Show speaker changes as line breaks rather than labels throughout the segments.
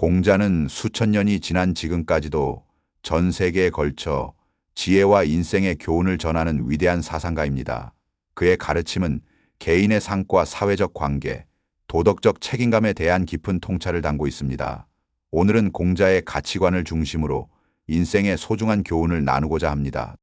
공자는 수천 년이 지난 지금까지도 전 세계에 걸쳐 지혜와 인생의 교훈을 전하는 위대한 사상가입니다. 그의 가르침은 개인의 삶과 사회적 관계, 도덕적 책임감에 대한 깊은 통찰을 담고 있습니다. 오늘은 공자의 가치관을 중심으로 인생의 소중한 교훈을 나누고자 합니다.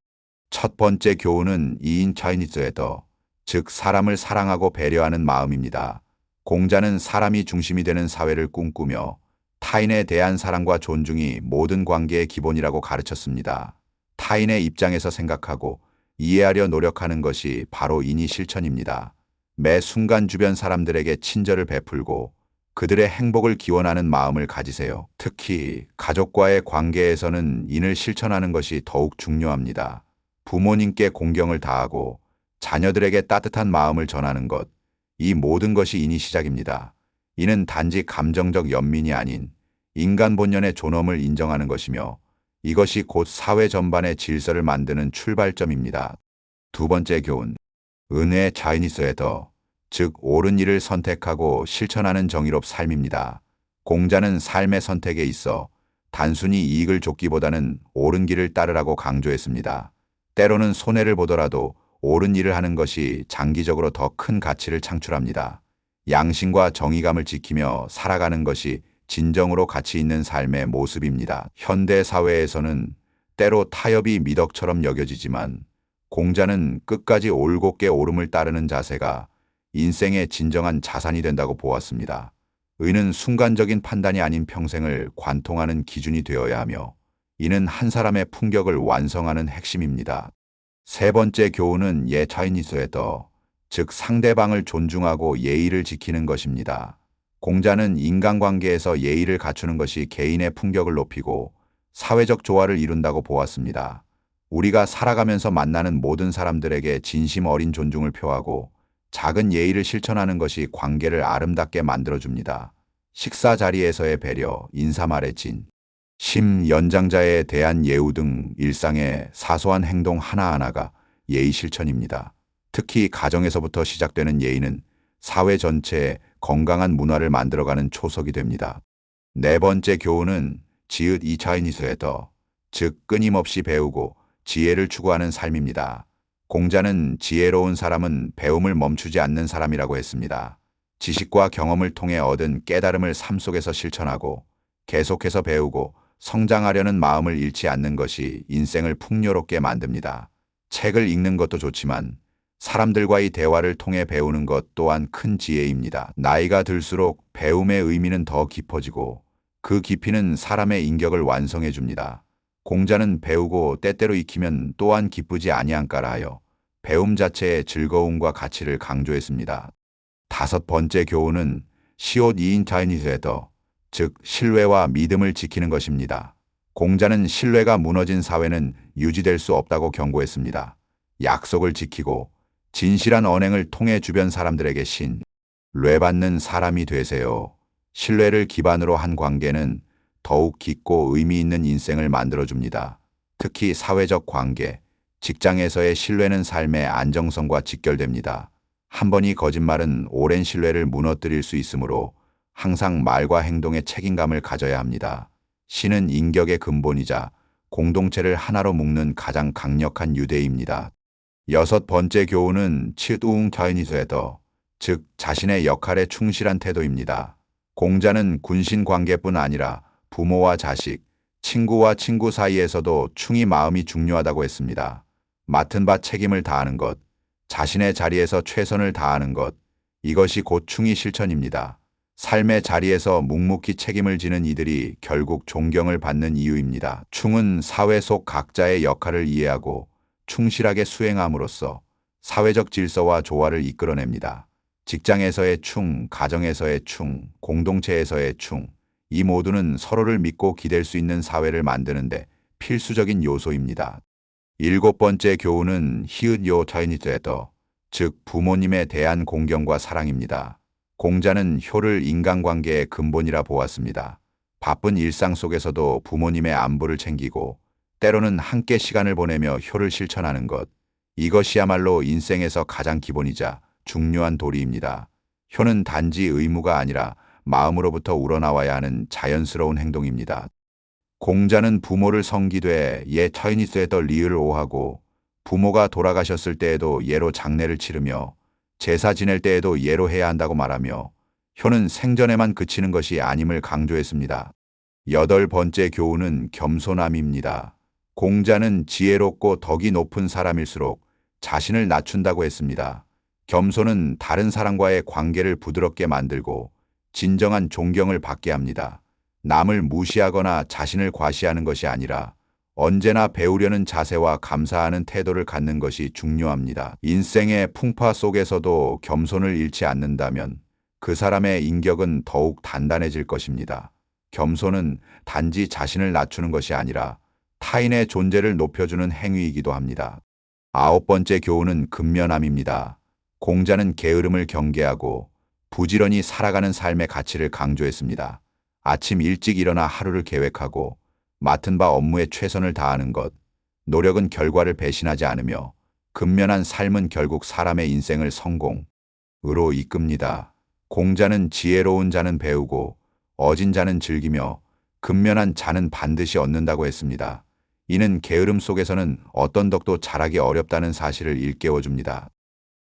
첫 번째 교훈은 이인 차이니스에더, 즉 사람을 사랑하고 배려하는 마음입니다. 공자는 사람이 중심이 되는 사회를 꿈꾸며 타인에 대한 사랑과 존중이 모든 관계의 기본이라고 가르쳤습니다. 타인의 입장에서 생각하고 이해하려 노력하는 것이 바로 인의 실천입니다. 매 순간 주변 사람들에게 친절을 베풀고 그들의 행복을 기원하는 마음을 가지세요. 특히 가족과의 관계에서는 인을 실천하는 것이 더욱 중요합니다. 부모님께 공경을 다하고 자녀들에게 따뜻한 마음을 전하는 것, 이 모든 것이 인의 시작입니다. 이는 단지 감정적 연민이 아닌 인간 본연의 존엄을 인정하는 것이며 이것이 곧 사회 전반의 질서를 만드는 출발점입니다. 두 번째 교훈, 은의 차이니스에더, 즉 옳은 일을 선택하고 실천하는 정의롭 삶입니다. 공자는 삶의 선택에 있어 단순히 이익을 쫓기보다는 옳은 길을 따르라고 강조했습니다. 때로는 손해를 보더라도 옳은 일을 하는 것이 장기적으로 더 큰 가치를 창출합니다. 양심과 정의감을 지키며 살아가는 것이 진정으로 가치 있는 삶의 모습입니다. 현대 사회에서는 때로 타협이 미덕처럼 여겨지지만 공자는 끝까지 올곧게 옳음을 따르는 자세가 인생의 진정한 자산이 된다고 보았습니다. 의는 순간적인 판단이 아닌 평생을 관통하는 기준이 되어야 하며 이는 한 사람의 품격을 완성하는 핵심입니다. 세 번째 교훈은 예차이니스에더, 즉 상대방을 존중하고 예의를 지키는 것입니다. 공자는 인간관계에서 예의를 갖추는 것이 개인의 품격을 높이고 사회적 조화를 이룬다고 보았습니다. 우리가 살아가면서 만나는 모든 사람들에게 진심 어린 존중을 표하고 작은 예의를 실천하는 것이 관계를 아름답게 만들어줍니다. 식사 자리에서의 배려, 인사말의 진, 심, 연장자에 대한 예우 등 일상의 사소한 행동 하나하나가 예의 실천입니다. 특히 가정에서부터 시작되는 예의는 사회 전체에 건강한 문화를 만들어가는 초석이 됩니다. 네 번째 교훈은 지읒 이차이니스에더, 즉 끊임없이 배우고 지혜를 추구하는 삶입니다. 공자는 지혜로운 사람은 배움을 멈추지 않는 사람이라고 했습니다. 지식과 경험을 통해 얻은 깨달음을 삶 속에서 실천하고 계속해서 배우고 성장하려는 마음을 잃지 않는 것이 인생을 풍요롭게 만듭니다. 책을 읽는 것도 좋지만 사람들과의 대화를 통해 배우는 것 또한 큰 지혜입니다. 나이가 들수록 배움의 의미는 더 깊어지고 그 깊이는 사람의 인격을 완성해 줍니다. 공자는 배우고 때때로 익히면 또한 기쁘지 아니한까라 하여 배움 자체의 즐거움과 가치를 강조했습니다. 다섯 번째 교훈은 시옷 이인 차이니스에더, 즉 신뢰와 믿음을 지키는 것입니다. 공자는 신뢰가 무너진 사회는 유지될 수 없다고 경고했습니다. 약속을 지키고 진실한 언행을 통해 주변 사람들에게 신뢰받는 사람이 되세요. 신뢰를 기반으로 한 관계는 더욱 깊고 의미 있는 인생을 만들어줍니다. 특히 사회적 관계, 직장에서의 신뢰는 삶의 안정성과 직결됩니다. 한 번의 거짓말은 오랜 신뢰를 무너뜨릴 수 있으므로 항상 말과 행동에 책임감을 가져야 합니다. 신은 인격의 근본이자 공동체를 하나로 묶는 가장 강력한 유대입니다. 여섯 번째 교훈은 치읒 차이니스에더, 즉 자신의 역할에 충실한 태도입니다. 공자는 군신 관계뿐 아니라 부모와 자식, 친구와 친구 사이에서도 충의 마음이 중요하다고 했습니다. 맡은 바 책임을 다하는 것, 자신의 자리에서 최선을 다하는 것, 이것이 곧 충의 실천입니다. 삶의 자리에서 묵묵히 책임을 지는 이들이 결국 존경을 받는 이유입니다. 충은 사회 속 각자의 역할을 이해하고 충실하게 수행함으로써 사회적 질서와 조화를 이끌어냅니다. 직장에서의 충, 가정에서의 충, 공동체에서의 충, 이 모두는 서로를 믿고 기댈 수 있는 사회를 만드는데 필수적인 요소입니다. 일곱 번째 교훈은 히읗요 차이니스에더, 즉 부모님에 대한 공경과 사랑입니다. 공자는 효를 인간관계의 근본이라 보았습니다. 바쁜 일상 속에서도 부모님의 안부를 챙기고 때로는 함께 시간을 보내며 효를 실천하는 것, 이것이야말로 인생에서 가장 기본이자 중요한 도리입니다. 효는 단지 의무가 아니라 마음으로부터 우러나와야 하는 자연스러운 행동입니다. 공자는 부모를 섬기되 예 터이니스에더 리을 오하고 부모가 돌아가셨을 때에도 예로 장례를 치르며 제사 지낼 때에도 예로 해야 한다고 말하며 효는 생전에만 그치는 것이 아님을 강조했습니다. 여덟 번째 교훈은 겸손함입니다. 공자는 지혜롭고 덕이 높은 사람일수록 자신을 낮춘다고 했습니다. 겸손은 다른 사람과의 관계를 부드럽게 만들고 진정한 존경을 받게 합니다. 남을 무시하거나 자신을 과시하는 것이 아니라 언제나 배우려는 자세와 감사하는 태도를 갖는 것이 중요합니다. 인생의 풍파 속에서도 겸손을 잃지 않는다면 그 사람의 인격은 더욱 단단해질 것입니다. 겸손은 단지 자신을 낮추는 것이 아니라 타인의 존재를 높여주는 행위이기도 합니다. 아홉 번째 교훈은 근면함입니다. 공자는 게으름을 경계하고 부지런히 살아가는 삶의 가치를 강조했습니다. 아침 일찍 일어나 하루를 계획하고 맡은 바 업무에 최선을 다하는 것, 노력은 결과를 배신하지 않으며 근면한 삶은 결국 사람의 인생을 성공으로 이끕니다. 공자는 지혜로운 자는 배우고 어진 자는 즐기며 근면한 자는 반드시 얻는다고 했습니다. 이는 게으름 속에서는 어떤 덕도 잘하기 어렵다는 사실을 일깨워줍니다.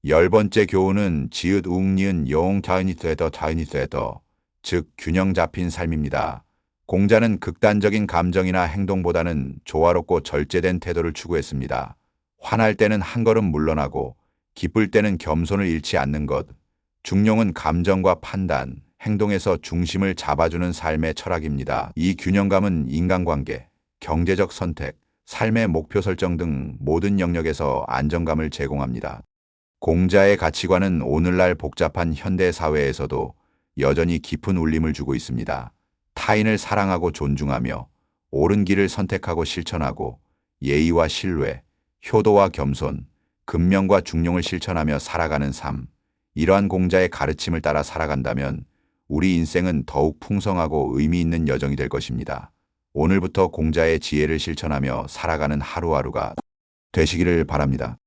열 번째 교훈은 지읒 웅니은 용 타이니스에더 즉 균형 잡힌 삶입니다. 공자는 극단적인 감정이나 행동보다는 조화롭고 절제된 태도를 추구했습니다. 화날 때는 한 걸음 물러나고 기쁠 때는 겸손을 잃지 않는 것. 중용은 감정과 판단, 행동에서 중심을 잡아주는 삶의 철학입니다. 이 균형감은 인간관계, 경제적 선택, 삶의 목표 설정 등 모든 영역에서 안정감을 제공합니다. 공자의 가치관은 오늘날 복잡한 현대 사회에서도 여전히 깊은 울림을 주고 있습니다. 타인을 사랑하고 존중하며 옳은 길을 선택하고 실천하고 예의와 신뢰, 효도와 겸손, 근면과 중용을 실천하며 살아가는 삶. 이러한 공자의 가르침을 따라 살아간다면 우리 인생은 더욱 풍성하고 의미 있는 여정이 될 것입니다. 오늘부터 공자의 지혜를 실천하며 살아가는 하루하루가 되시기를 바랍니다.